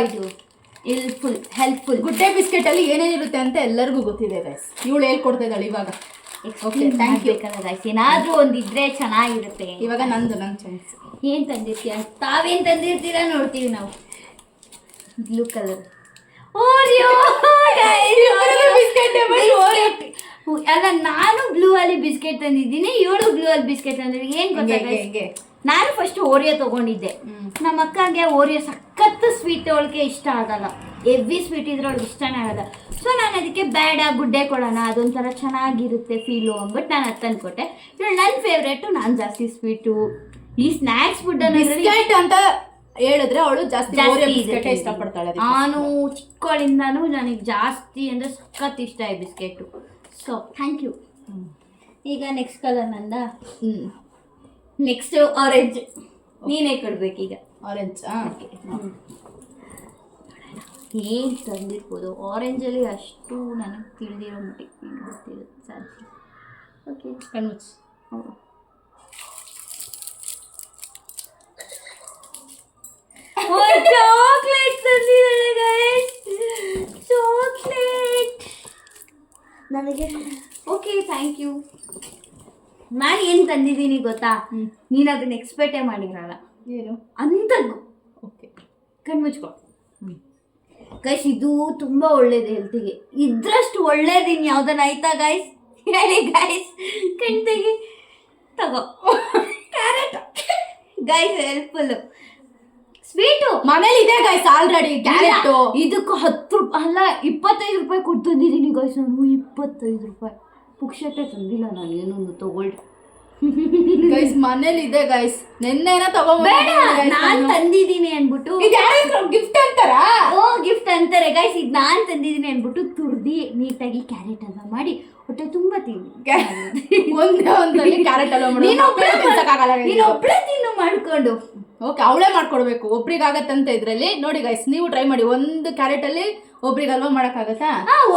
ಹೆಲ್ಪ್ಫುಲ್. ಗುಡ್ ಡೇ ಬಿಸ್ಕೆಟ್ ಅಲ್ಲಿ ಏನೇನಿರುತ್ತೆ ಅಂತ ಎಲ್ಲರಿಗೂ ಗೊತ್ತಿದೆ ಗೈಸ್. ಇವಳು ಹೇಳ್ಕೊಡ್ತಾ ಇದ್ದಾಳೆ ಇವಾಗ. Okay, thank you. ಗೈಸ್ ಏನಾದರೂ ಒಂದಿದ್ರೆ ಚೆನ್ನಾಗಿರುತ್ತೆ. ಇವಾಗ ನನ್ನ ಚಾನ್ಸ್. ಏನು ತಂದಿರ್ತೀಯ? ತಾವೇನು ತಂದಿರ್ತೀರಾ ನೋಡ್ತೀವಿ ನಾವು. ಬ್ಲೂ ಕಲರ್ ಓರಿಯೋ ಅಲ್ಲ, ನಾನು ಬ್ಲೂ ಅಲ್ಲಿ ಬಿಸ್ಕೆಟ್ ತಂದಿದ್ದೀನಿ, ಇವಳು ಬ್ಲೂ ಅಲ್ಲಿ ಬಿಸ್ಕೆಟ್ ತಂದಿದ್ದೀನಿ. ಏನು ಗೊತ್ತಾಗ, ನಾನು ಫಸ್ಟ್ ಓರಿಯೋ ತೊಗೊಂಡಿದ್ದೆ. ನಮ್ಮ ಅಕ್ಕಗೆ ಓರಿಯೋ ಸಖತ್ತು ಸ್ವೀಟ್ ಅವಳಿಗೆ ಇಷ್ಟ ಆಗಲ್ಲ, ಎವ್ವಿ ಸ್ವೀಟ್ ಇದ್ರೆ ಅವಳಿಗೆ ಇಷ್ಟನೇ ಆಗಲ್ಲ. ಸೊ ನಾನು ಅದಕ್ಕೆ ಬೇಡ ಗುಡ್ ಡೇ ಕೊಡೋಣ, ಅದೊಂಥರ ಚೆನ್ನಾಗಿರುತ್ತೆ ಫೀಲು ಅಂದ್ಬಿಟ್ಟು ನಾನು ಅದು ತಂದುಕೊಟ್ಟೆ. ಇವಳು ನನ್ನ ಫೇವ್ರೇಟು, ನಾನು ಜಾಸ್ತಿ ಸ್ವೀಟು ಈ ಸ್ನ್ಯಾಕ್ಸ್ ಫುಡ್ ಬಿಸ್ಕೆಟ್ ಅಂತ ಹೇಳಿದ್ರೆ ಅವಳು ಜಾಸ್ತಿ ಇಷ್ಟಪಡ್ತಾಳೆ. ನಾನು ಚಿಕ್ಕವಳಿಂದಾನು ನನಗೆ ಜಾಸ್ತಿ ಅಂದರೆ ಸಖತ್ ಇಷ್ಟ ಈ ಬಿಸ್ಕೆಟು. So thank you. ಈಗ ನೆಕ್ಸ್ಟ್ ಕಲರ್ ನಂದ. Next orange. ನೀನೇ ಕೊಡ್ಬೇಕೀಗ. ಆರೆಂಜ್. ಏನು ತಂದಿರ್ಬೋದು ಆರೆಂಜಲ್ಲಿ, ಅಷ್ಟು ನನಗೆ ತಿಳಿದಿರೋ ಮಟ್ಟಿಗೆ ಗೊತ್ತಿರುತ್ತೆ ಸಾಧ್ಯ. ಓಕೆ, ಕಣ್ಮುಚ್ಚು. ಚಾಕ್ಲೇಟ್ ತಂದಿದ್ದಾಳೆ ಗೈಸ್, ಚಾಕ್ಲೇಟ್ ನನಗೆ. Okay, thank you. ನಾನು ಏನು ತಂದಿದ್ದೀನಿ ಗೊತ್ತಾ? ನೀನು ಅದನ್ನ ಎಕ್ಸ್ಪೆಕ್ಟೇ ಮಾಡಿರಲ್ಲ. ಏನು ಅಂಥದ್ದು. ಓಕೆ, ಕಣ್ಮುಚ್ಕೊ. ಗೈಸ್ ಇದು ತುಂಬ ಒಳ್ಳೇದು ಹೆಲ್ತಿಗೆ. ಇದ್ರಷ್ಟು ಒಳ್ಳೇದಿನ್ ಯಾವ್ದನ್ನ ಆಯ್ತಾ ಗೈಸ್? ಹೇಳಿ ಗೈಸ್, ಕಣ್ ತೆಗಿ. ತಗೋ ಕ್ಯಾರೆಟ್. Guys helpful. ಸ್ವೀಟು ಮನೇಲಿ ಇದೆ ಗೈಸ್ ಆಲ್ರೆಡಿ. ಕ್ಯಾರೆಟ್ ಇದಕ್ಕೆ 10 ರೂಪಾಯಿ ಅಲ್ಲ 25 ರೂಪಾಯಿ ಕೊಟ್ಟು ತಂದಿದ್ದೀನಿ ಗೈಸ್. ನಾನು 25 ರೂಪಾಯಿ ಪುಕ್ಷಟ್ಟೆ ತಂದಿಲ್ಲ ನಾನು, ಏನೊಂದು ತಗೊಳ್ಳಿ ಗೈಸ್. ಮನೇಲಿ ಇದೆ ಗೈಸ್, ನೆನ್ನೆನ ತಗೊಂಡ್ಬೇಡ ನಾನು ತಂದಿದ್ದೀನಿ ಅನ್ಬಿಟ್ಟು. ಗಿಫ್ಟ್ ಅಂತಾರ? ಓ ಗಿಫ್ಟ್ ಅಂತಾರೆ ಗೈಸ್. ಇದು ನಾನು ತಂದಿದ್ದೀನಿ ಅನ್ಬಿಟ್ಟು ತುರ್ದಿ ನೀಟಾಗಿ ಕ್ಯಾರೆಟ್ ಅಲ್ವಾ ಮಾಡಿ ಹೊಟ್ಟೆ ತುಂಬ ತಿಂದು. ಒಂದೇ ಒಂದಲ್ಲಿ ಕ್ಯಾರೆಟ್ ಅಲ್ವಾ ಮಾಡಿ ನೀನೊಬ್ಬಳೇ ತಿನ್ನು ಮಾಡ್ಕೊಂಡು. ಓಕೆ, ಅವಳೇ ಮಾಡ್ಕೊಡ್ಬೇಕು. ಒಬ್ರಿಗಾಗತ್ತಂತ ಇದ್ರಲ್ಲಿ ನೋಡಿ ಗೈಸ್, ನೀವು ಟ್ರೈ ಮಾಡಿ. ಒಂದು ಕ್ಯಾರೆಟ್ ಅಲ್ಲಿ ಒಬ್ರಿಗೆ ಅಲ್ವಾ ಮಾಡಕ್ಕಾಗತ್ತಾ?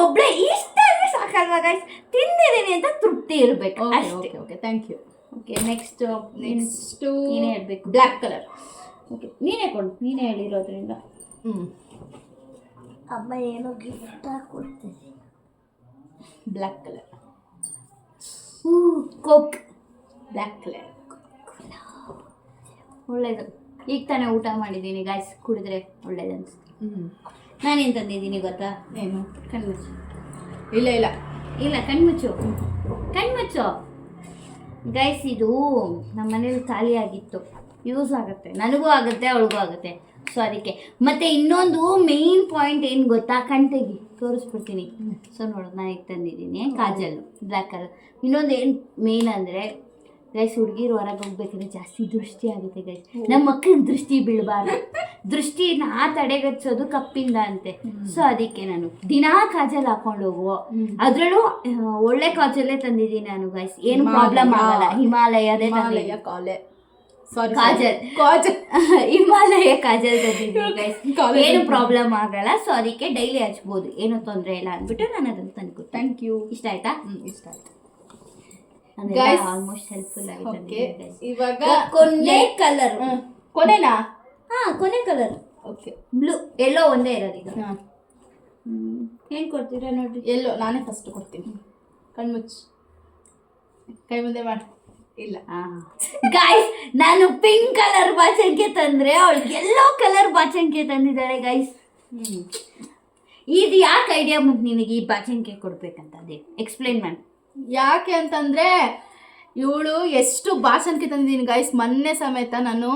ಒಬ್ಳೆ ಇಷ್ಟ ಸಾಕಲ್ವಾ ಗೈಸ್? ತಿಂದಿದ್ದೀನಿ ಅಂತ ತೃಪ್ತಿ ಇರಬೇಕು ಅಷ್ಟೇ. Okay, thank you. Okay, next ನೀನೇ ಹೇಳ್ಬೇಕು. Black colour. ಓಕೆ, ನೀನೇ ಕೊಡು, ನೀನೇ ಹೇಳಿರೋದ್ರಿಂದ. ಅಮ್ಮ ಏನೋ ಗಿಫ್ಟ್ ಕೊಡ್ತೀನಿ. Black colour. Coke. Black colour ಒಳ್ಳೇದು. ಈಗ ತಾನೇ ಊಟ ಮಾಡಿದ್ದೀನಿ ಗಾಯ್ಸ್, ಕುಡಿದ್ರೆ ಒಳ್ಳೇದು ಅನ್ಸುತ್ತೆ. ನಾನೇನು ತಂದಿದ್ದೀನಿ ಗೊತ್ತಾ? ಏನು? ಕಣ್ಮುಚ್ಚು. ಇಲ್ಲ ಇಲ್ಲ ಇಲ್ಲ, ಕಣ್ಮುಚ್ಚು ಕಣ್ಮುಚ್ಚು ಗೈಸ್. ಇದು ನಮ್ಮ ಮನೇಲಿ ಖಾಲಿ ಆಗಿತ್ತು, ಯೂಸ್ ಆಗುತ್ತೆ, ನನಗೂ ಆಗುತ್ತೆ ಅವಳಿಗೂ ಆಗುತ್ತೆ. ಸೊ ಅದಕ್ಕೆ. ಮತ್ತು ಇನ್ನೊಂದು ಮೇಯ್ನ್ ಪಾಯಿಂಟ್ ಏನು ಗೊತ್ತಾ? ಕಣ್ತೆಗಿ ತೋರಿಸ್ಬಿಡ್ತೀನಿ. ಸೊ ನೋಡು, ನಾನು ಈಗ ತಂದಿದ್ದೀನಿ ಕಾಜಲ್ಲು ಬ್ಲ್ಯಾಕ್ ಕಲರ್. ಇನ್ನೊಂದು ಏನು ಮೇಯ್ನ್ ಅಂದರೆ ಗೈಸ್, ಹುಡುಗಿರು ಹೊರಗೆ ಹೋಗ್ಬೇಕಂದ್ರೆ ಜಾಸ್ತಿ ದೃಷ್ಟಿ ಆಗುತ್ತೆ ಗೈಸ್. ನಮ್ಮ ಮಕ್ಕಳಿಗೆ ದೃಷ್ಟಿ ಬೀಳಬಾರ್ದು. ದೃಷ್ಟಿನ ತಡೆಗಚ್ಚೋದು ಕಪ್ಪಿಂದ ಅಂತೆ. ಸೊ ಅದಕ್ಕೆ ನಾನು ದಿನಾ ಕಾಜಲ್ ಹಾಕೊಂಡು ಹೋಗುವ. ಅದರಲ್ಲೂ ಒಳ್ಳೆ ಕಾಜಲ್ಲೇ ತಂದಿದ್ದೀನಿ ನಾನು ಗೈಸ್, ಏನು ಪ್ರಾಬ್ಲಮ್ ಆಗಲ್ಲ. ಹಿಮಾಲಯದೇ ಕಾಜಲ್ ಹಿಮಾಲಯ ಕಾಜಲ್ ತಂದಿದ್ದೀನಿ ಗೈಸ್, ಏನು ಪ್ರಾಬ್ಲಮ್ ಆಗಲ್ಲ. ಸೊ ಅದಕ್ಕೆ ಡೈಲಿ ಹಚ್ಬೋದು, ಏನೂ ತೊಂದರೆ ಇಲ್ಲ ಅಂದ್ಬಿಟ್ಟು ನಾನು ಅದನ್ನು ತಂದ್ಕೊಟ್ಟು. Thank you. ಇಷ್ಟ ಆಯ್ತಾ? ಇಷ್ಟ ಆಯ್ತು. ಆಲ್ಮೋಸ್ಟ್ ಹೆಲ್ಪ್ಫುಲ್ ಆಗಿದೆ. ಇವಾಗ ಕೊನೆ ಕಲರ್. ಕೊನೆನಾ? ಕೊನೆ ಕಲರ್. ಓಕೆ, ಬ್ಲೂ ಎಲ್ಲೋ ಒಂದೇ ಇರೋದು ಈಗ. ಏನು ಕೊಡ್ತೀರಾ ನೋಡ್ರಿ? ಎಲ್ಲೋ ನಾನೇ ಫಸ್ಟ್ ಕೊಡ್ತೀನಿ. ಕಣ್ಮುಚ್ಚು, ಕೈ ಮುಂದೆ ಮಾಡಿ. ಇಲ್ಲ ಗೈಸ್, ನಾನು ಪಿಂಕ್ ಕಲರ್ ಬಾಚಣಿಕೆ ತಂದ್ರೆ ಅವಳು ಯೆಲ್ಲೋ ಕಲರ್ ಬಾಚಣಿಕೆ ತಂದಿದ್ದಾಳೆ ಗೈಸ್. ಇದು ಯಾಕೆ ಐಡಿಯಾ ಬಂತು ನಿನಗೆ ಈ ಬಾಚಣಿಕೆ ಕೊಡ್ಬೇಕಂತ? ಅದೇ ಎಕ್ಸ್ಪ್ಲೈನ್ ಮಾಡಿ. ಯಾಕೆ ಅಂತಂದರೆ ಇವಳು ಎಷ್ಟು ಬಾಚಣಿಕೆ ತಂದಿದ್ದೀನಿ ಗೈಸ್. ಮೊನ್ನೆ ಸಮೇತ ನಾನು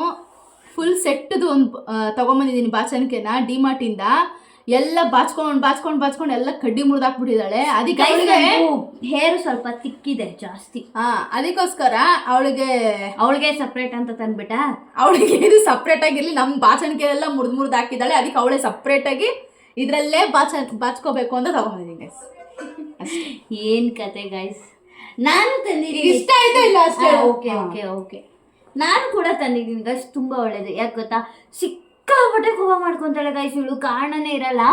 ಫುಲ್ ಸೆಟ್ಟದು ಒಂದು ತೊಗೊಂಬಂದಿದ್ದೀನಿ ಬಾಚಣಿಕೆನ ಡಿಮಾರ್ಟಿಂದ. ಎಲ್ಲ ಬಾಚ್ಕೊಂಡ್ ಎಲ್ಲ ಕಡ್ಡಿ ಮುರಿದಾಕ್ಬಿಟ್ಟಿದ್ದಾಳೆ. ಅದಕ್ಕೆ ಅವಳಿಗೆ ಹೇರು ಸ್ವಲ್ಪ ತಿಕ್ಕಿದೆ ಜಾಸ್ತಿ. ಅದಕ್ಕೋಸ್ಕರ ಅವಳಿಗೆ ಸಪ್ರೇಟ್ ಅಂತ ತಂದ್ಬಿಟ್ಟ. ಅವಳಿಗೆ ಇದು ಸಪ್ರೇಟ್ ಆಗಿರ್ಲಿ, ನಮ್ ಬಾಚಣಿಕೆ ಎಲ್ಲ ಮುರಿದು ಹಾಕಿದ್ದಾಳೆ. ಅದಕ್ಕೆ ಅವಳೇ ಸಪ್ರೇಟ್ ಆಗಿ ಇದ್ರಲ್ಲೇ ಬಾಚ್ಕೋಬೇಕು ಅಂತ ತಗೊಂಡಿದ್ದೀನಿ ಗೈಸ್. ಏನ್ ಕತೆ ಗೈಸ್, ನಾನು ತಂದಿದ್ದೀನಿ. ಇಷ್ಟ ಆಯ್ತಾ ಇಲ್ಲ ಅಷ್ಟೇ? ಓಕೆ ನಾನು ಕೂಡ ತಂದಿದ್ದೀನಿ ಗೈಸ್. ತುಂಬಾ ಒಳ್ಳೇದು. ಯಾಕೆ ಗೊತ್ತಾ, ಸಿಕ್ಕಾಬಟ್ಟೆ ಕೋಪ ಮಾಡ್ಕೊಂತಾಳೆ ಗೈಸ್. ಇವಳು ಕಾರಣನೇ ಇರಲ್ಲ,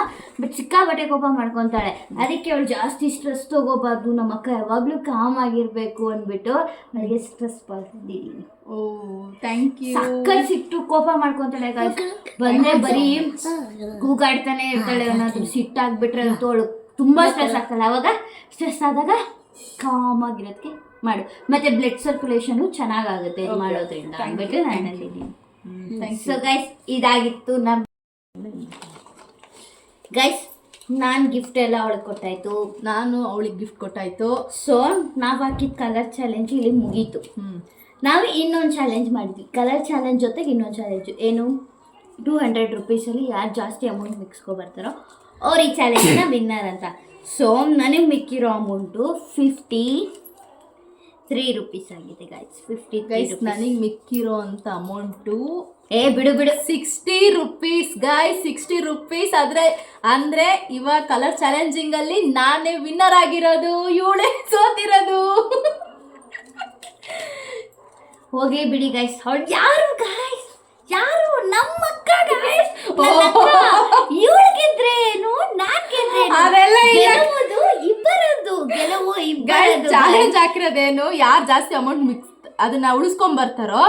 ಬಟ್ ಸಿಕ್ಕಾಬಟ್ಟೆ ಕೋಪ ಮಾಡ್ಕೊಂತಾಳೆ. ಅದಕ್ಕೆ ಅವಳು ಜಾಸ್ತಿ ಸ್ಟ್ರೆಸ್ ತಗೋಬಾರ್ದು, ನಮ್ಮ ಅಕ್ಕ ಯಾವಾಗ್ಲೂ ಕಾಮ್ ಆಗಿರ್ಬೇಕು ಅಂದ್ಬಿಟ್ಟು ಅವಳಿಗೆ ಸ್ಟ್ರೆಸ್ ತಂದಿದ್ದೀನಿ. ಓ ಥ್ಯಾಂಕ್ ಯು. ಸಕ್ಕತ್ ಸಿಟ್ಟು ಕೋಪ ಮಾಡ್ಕೊಂತಾಳೆ ಗೈಸ್. ಬಂದ್ರೆ ಬರೀ ಕೂಗಾಡ್ತಾನೆ ಇರ್ತಾಳೆ. ಏನಾದ್ರು ಸಿಟ್ಟಾಗ್ಬಿಟ್ರೆ ಅವಳು ತುಂಬಾ ಸ್ಟ್ರೆಸ್ ಆಗ್ತಾಳೆ. ಅವಾಗ ಸ್ಟ್ರೆಸ್ ಆದಾಗ ಕಾಮ್ ಆಗಿರೋದಕ್ಕೆ ಮಾಡು, ಮತ್ತೆ ಬ್ಲಡ್ ಸರ್ಕ್ಯುಲೇಷನ್ ಚೆನ್ನಾಗಾಗುತ್ತೆ ಇದು ಮಾಡೋದ್ರಿಂದ ಅಂದ್ಬಿಟ್ಟು ನಾನು ಅಂದಿದ್ದೀನಿ. ಸೊ ಗೈಸ್, ಇದಾಗಿತ್ತು ನಮ್ಮ ಗೈಸ್. ನಾನು ಗಿಫ್ಟ್ ಎಲ್ಲ ಅವಳಿಗೆ ಕೊಟ್ಟಾಯ್ತು, ನಾನು ಅವಳಿಗೆ ಗಿಫ್ಟ್ ಕೊಟ್ಟಾಯ್ತು. ಸೊ ನಾವು ಹಾಕಿದ ಕಲರ್ ಚಾಲೆಂಜ್ ಇಲ್ಲಿ ಮುಗೀತು. ನಾವು ಇನ್ನೊಂದು ಚಾಲೆಂಜ್ ಮಾಡಿದ್ವಿ. ಕಲರ್ ಚಾಲೆಂಜ್ ಜೊತೆಗೆ ಇನ್ನೊಂದು ಚಾಲೆಂಜು ಏನು, 200 ರೂಪೀಸಲ್ಲಿ ಯಾರು ಜಾಸ್ತಿ ಅಮೌಂಟ್ ಮಿಕ್ಸ್ಕೊಬರ್ತಾರೋ ಅವ್ರು ಈ ಚಾಲೆಂಜ್ನ ವಿನ್ನರ್ ಅಂತ. ಸೊ ನನಗೆ ಮಿಕ್ಕಿರೋ ಅಮೌಂಟು 53 ರೂಪೀಸ್ ಆಗಿದೆ ಗೈಸ್. 53 ಗೈಸ್ ನನಗೆ ಮಿಕ್ಕಿರೋ ಅಂತ ಅಮೌಂಟು ಬಿಡು 60 ರೂಪೀಸ್ ಗೈಸ್. 60 ರೂಪೀಸ್ ಅಂದ್ರೆ ಇವಾಗ ಕಲರ್ ಚಾಲೆಂಜಿಂಗ್ ಅಲ್ಲಿ ನಾನೇ ವಿನ್ನರ್ ಆಗಿರೋದು, ಇವಳೇ ಸೋತಿರೋದು. ಹೋಗ್ಲಿ ಬಿಡಿ ಗೈಸ್. ಅವಳು ಯಾರು ಗೈಸ್? ಯಾರು? ನಮ್ಮ ಅಕ್ಕ ಗೈಸ್. ಇವಳು ಗೆದ್ರೇನು ನಾನ್ ಗೆದ್ರೇನು ಅದೆಲ್ಲ ಗೆಲ್ಲುವುದು ಇಬ್ಬರದ್ದು. ಚಾಲೆಂಜ್ ಹಾಕಿರೋದೇನು, ಯಾರು ಜಾಸ್ತಿ ಅಮೌಂಟ್ ಅದನ್ನ ಉಳಿಸ್ಕೊಂಡ್ ಬರ್ತಾರೋ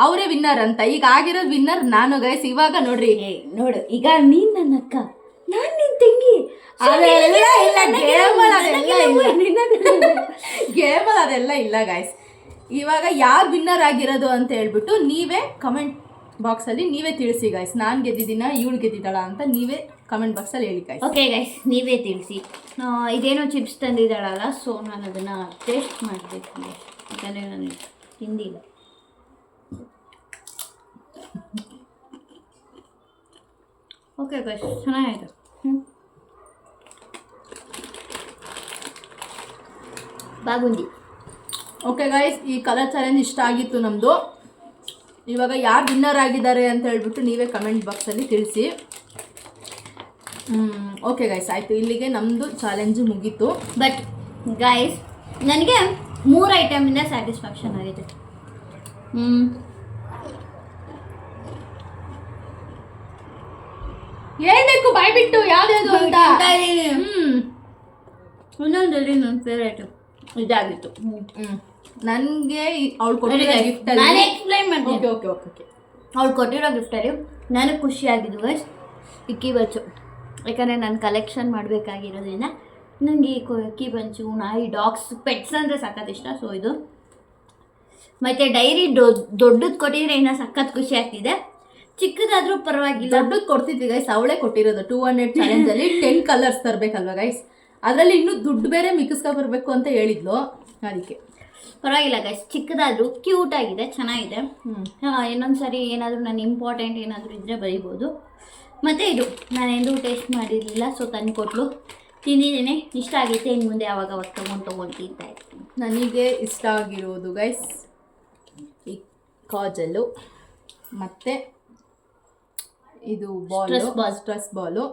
ಅವರೇ ವಿನ್ನರ್ ಅಂತ. ಈಗ ಆಗಿರೋದು ವಿನ್ನರ್ ನಾನು ಗೈಸ್. ಇವಾಗ ನೋಡ್ರಿ, ನೋಡು, ಈಗ ನೀನ್ ನನ್ನ ಅಕ್ಕ, ನಾನ್ ನಿನ್ ತಂಗಿ. ಗೇಮಲ್ಲಿ ಅದೆಲ್ಲ ಇಲ್ಲ ಗೈಸ್. ಇವಾಗ ಯಾರು ವಿನ್ನರ್ ಆಗಿರೋದು ಅಂತ ಹೇಳ್ಬಿಟ್ಟು ನೀವೇ ಕಮೆಂಟ್ ಬಾಕ್ಸಲ್ಲಿ ನೀವೇ ತಿಳಿಸಿ ಗೈಸ್. ನಾನು ಗೆದ್ದಿದ್ದೀನ ಇವಳು ಗೆದ್ದಿದ್ದಾಳ ಅಂತ ನೀವೇ ಕಮೆಂಟ್ ಬಾಕ್ಸಲ್ಲಿ ಹೇಳಿ ಗೈಸ್. ಓಕೆ ಗೈಸ್, ನೀವೇ ತಿಳಿಸಿ. ಇದೇನೋ ಚಿಪ್ಸ್ ತಂದಿದ್ದಾಳಲ್ಲ, ಸೊ ನಾನು ಅದನ್ನು ಟೇಸ್ಟ್ ಮಾಡಬೇಕು ಯಾಕಂದರೆ ನಾನು ತಿಂದಿಲ್ಲ. ಓಕೆ ಗೈಸ್, ಚೆನ್ನಾಗಾಯ್ತು. ಬಾಗುಂದಿ. ಓಕೆ ಗೈಸ್, ಈ ಕಲರ್ ಚಾಲೆಂಜ್ ಇಷ್ಟ ಆಗಿತ್ತು ನಮ್ಮದು. ಇವಾಗ ಯಾರು ವಿನ್ನರ್ ಆಗಿದ್ದಾರೆ ಅಂತ ಹೇಳ್ಬಿಟ್ಟು ನೀವೇ ಕಮೆಂಟ್ ಬಾಕ್ಸಲ್ಲಿ ತಿಳಿಸಿ. ಓಕೆ ಗೈಸ್, ಆಯಿತು. ಇಲ್ಲಿಗೆ ನಮ್ಮದು ಚಾಲೆಂಜು ಮುಗೀತು. ಬಟ್ ಗೈಸ್, ನನಗೆ 3 ಐಟಮಿಂದ ಸ್ಯಾಟಿಸ್ಫ್ಯಾಕ್ಷನ್ ಆಗಿದೆ. ಹೇಳ್ಬೇಕು ಬಾಯ್ಬಿಟ್ಟು ಯಾವ್ದು ಅಂತ. ಇನ್ನೊಂದಲ್ಲಿ ನನ್ನ ಫೇವ್ರೇಟು ಇದಾಗಿತ್ತು. ನನಗೆ ಅವಳು ಕೊಟ್ಟಿರೋ ಗಿಫ್ಟ್ ನಾನು ಎಕ್ಸ್ಪ್ಲೈನ್ ಮಾಡ್ತೀನಿ. ಓಕೆ ಓಕೆ ಓಕೆ ಅವಳು ಕೊಟ್ಟಿರೋ ಗಿಫ್ಟಲ್ಲಿ ನನಗೆ ಖುಷಿಯಾಗಿದ್ದು ಗೈಸ್ ಈ ಬಂಚು. ಯಾಕಂದರೆ ನಾನು ಕಲೆಕ್ಷನ್ ಮಾಡಬೇಕಾಗಿರೋದ್ರಿಂದ ನನಗೆ ಈ ಬಂಚು, ನಾಯಿ, ಡಾಗ್ಸ್, ಪೆಟ್ಸ್ ಅಂದರೆ ಸಖತ್ ಇಷ್ಟ. ಸೊ ಇದು ಮತ್ತು ಡೈರಿ ದೊಡ್ಡದು ಕೊಟ್ಟಿದ್ರೆ ಇನ್ನೂ ಸಖತ್ ಖುಷಿ ಆಗ್ತಿದೆ. ಚಿಕ್ಕದಾದರೂ ಪರವಾಗಿಲ್ಲ. ದೊಡ್ಡದು ಕೊಡ್ತಿದ್ವಿ ಗೈಸ್, ಅವಳೇ ಕೊಟ್ಟಿರೋದು 200 ಚಾಲೆಂಜಲ್ಲಿ 10 ಕಲರ್ಸ್ ತರಬೇಕಲ್ವ ಗೈಸ್. ಅದರಲ್ಲಿ ಇನ್ನೂ ದುಡ್ಡು ಬೇರೆ ಮಿಕ್ಸ್ಕೊ ಬರಬೇಕು ಅಂತ ಹೇಳಿದ್ಲು. ಅದಕ್ಕೆ ಪರವಾಗಿಲ್ಲ ಗೈಸ್, ಚಿಕ್ಕದಾದರೂ ಕ್ಯೂಟಾಗಿದೆ, ಚೆನ್ನಾಗಿದೆ. ಇನ್ನೊಂದು ಸರಿ ಏನಾದರೂ ನಾನು ಇಂಪಾರ್ಟೆಂಟ್ ಏನಾದರೂ ಇದ್ದರೆ ಬರೀಬೋದು. ಮತ್ತು ಇದು ನಾನೆಂದೂ ಟೇಸ್ಟ್ ಮಾಡಿರಲಿಲ್ಲ, ಸೊ ತಂದು ಕೊಟ್ಟಲು, ತಿಂದಿದ್ದೀನಿ, ಇಷ್ಟ ಆಗೈತೆ. ಇನ್ನು ಮುಂದೆ ಯಾವಾಗ ತೊಗೊಂಡು ತಿಂತಾ ಇರ್ತೀನಿ. ನನಗೆ ಇಷ್ಟ ಆಗಿರೋದು ಗೈಸ್ ಈ ಕಾಜಲ್ಲು ಮತ್ತು ಇದು ಸ್ಟ್ರೆಸ್ ಬಾಲು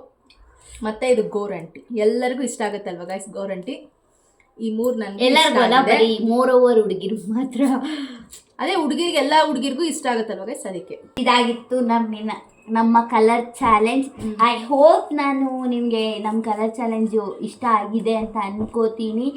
ಮತ್ತು ಇದು ಗೋರಂಟಿ. ಎಲ್ಲರಿಗೂ ಇಷ್ಟ ಆಗುತ್ತಲ್ವ ಗೈಸ್ ಗೋರಂಟಿ. ಈ 3 ನನಗೆ ಬರೀ 3 ಹುಡುಗಿರು ಮಾತ್ರ. ಅದೇ ಹುಡುಗಿರಿಗೆ, ಎಲ್ಲ ಹುಡುಗಿರಿಗೂ ಇಷ್ಟ ಆಗುತ್ತಲ್ವ ಗೈಸ್, ಅದಕ್ಕೆ. ಇದಾಗಿತ್ತು ನಮ್ಮ ಕಲರ್ ಚಾಲೆಂಜ್. ಐ ಹೋಪ್ ನಾನು ನಿಮಗೆ ನಮ್ಮ ಕಲರ್ ಚಾಲೆಂಜು ಇಷ್ಟ ಆಗಿದೆ ಅಂತ ಅನ್ಕೋತೀನಿ.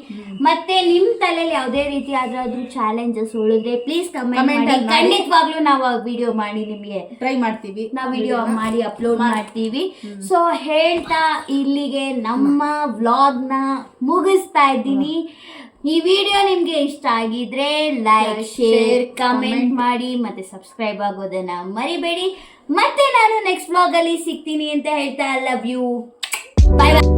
ಮತ್ತೆ ನಿಮ್ಮ ತಲೆಯಲ್ಲಿ ಯಾವುದೇ ರೀತಿ ಆದ್ರೂ ಚಾಲೆಂಜಸ್ ಉಳಿದ್ರೆ ಪ್ಲೀಸ್ ಕಮೆಂಟ್ ಮಾಡಿ. ಖಂಡಿತವಾಗ್ಲೂ ನಾವು ವಿಡಿಯೋ ಮಾಡಿ ನಿಮಗೆ ಟ್ರೈ ಮಾಡ್ತೀವಿ. ನಾವು ವಿಡಿಯೋ ಮಾಡಿ ಅಪ್ಲೋಡ್ ಮಾಡ್ತೀವಿ. ಸೊ ಹೇಳ್ತಾ ಇಲ್ಲಿಗೆ ನಮ್ಮ ವ್ಲಾಗ್ನ ಮುಗಿಸ್ತಾ ಇದ್ದೀನಿ. ಈ ವಿಡಿಯೋ ನಿಮಗೆ ಇಷ್ಟ ಆಗಿದ್ರೆ ಲೈಕ್, ಶೇರ್, ಕಮೆಂಟ್ ಮಾಡಿ ಮತ್ತೆ ಸಬ್ಸ್ಕ್ರೈಬ್ ಆಗೋದನ್ನ ಮರಿಬೇಡಿ. ಮತ್ತೆ ನಾನು ನೆಕ್ಸ್ಟ್ ವ್ಲಾಗಲ್ಲಿ ಸಿಗ್ತೀನಿ ಅಂತ ಹೇಳ್ತಾ ಲವ್ ಯು, ಬಾಯ್ ಬಾಯ್.